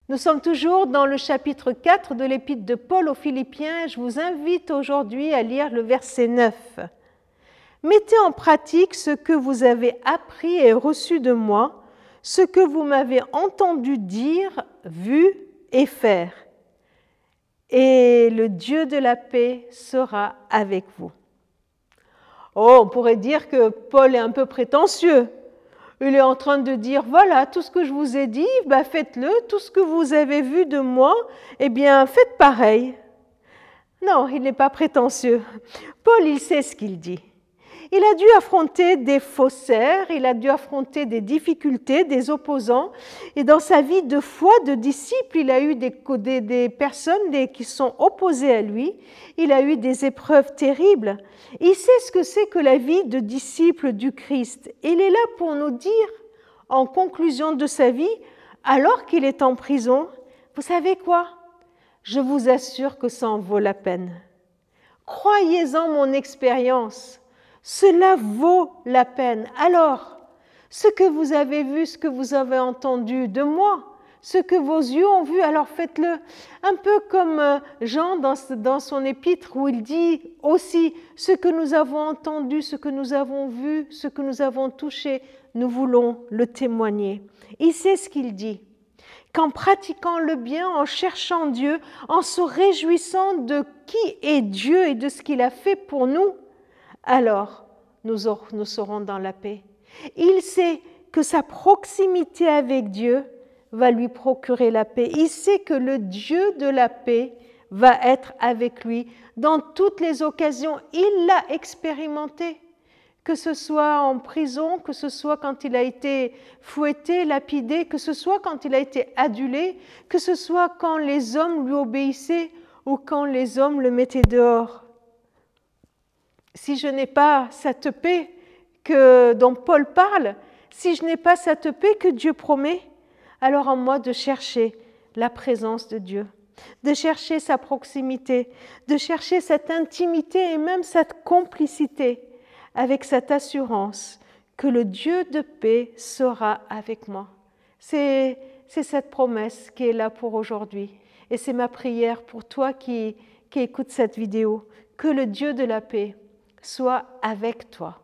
Nous sommes toujours dans le chapitre 4 de l'épître de Paul aux Philippiens. Je vous invite aujourd'hui à lire le verset 9. « Mettez en pratique ce que vous avez appris et reçu de moi, ce que vous m'avez entendu dire, vu et faire. Et le Dieu de la paix sera avec vous. » Oh, on pourrait dire que Paul est un peu prétentieux. Il est en train de dire, voilà, tout ce que je vous ai dit, faites-le, tout ce que vous avez vu de moi, faites pareil. Non, il n'est pas prétentieux. Paul, il sait ce qu'il dit. Il a dû affronter des faussaires, il a dû affronter des difficultés, des opposants. Et dans sa vie de foi, de disciple, il a eu des personnes qui sont opposées à lui. Il a eu des épreuves terribles. Il sait ce que c'est que la vie de disciple du Christ. Il est là pour nous dire, en conclusion de sa vie, alors qu'il est en prison, vous savez quoi? Je vous assure que ça en vaut la peine. Croyez-en mon expérience. Cela vaut la peine. Alors, ce que vous avez vu, ce que vous avez entendu de moi, ce que vos yeux ont vu, alors faites-le. Un peu comme Jean dans son épître où il dit aussi ce que nous avons entendu, ce que nous avons vu, ce que nous avons touché, nous voulons le témoigner. Il sait ce qu'il dit. Qu'en pratiquant le bien, en cherchant Dieu, en se réjouissant de qui est Dieu et de ce qu'il a fait pour nous, alors nous serons dans la paix. Il sait que sa proximité avec Dieu va lui procurer la paix. Il sait que le Dieu de la paix va être avec lui dans toutes les occasions. Il l'a expérimenté, que ce soit en prison, que ce soit quand il a été fouetté, lapidé, que ce soit quand il a été adulé, que ce soit quand les hommes lui obéissaient ou quand les hommes le mettaient dehors. Si je n'ai pas cette paix dont Paul parle, si je n'ai pas cette paix que Dieu promet, alors en moi de chercher la présence de Dieu, de chercher sa proximité, de chercher cette intimité et même cette complicité avec cette assurance que le Dieu de paix sera avec moi. C'est cette promesse qui est là pour aujourd'hui. Et c'est ma prière pour toi qui écoutes cette vidéo, que le Dieu de la paix soit avec toi.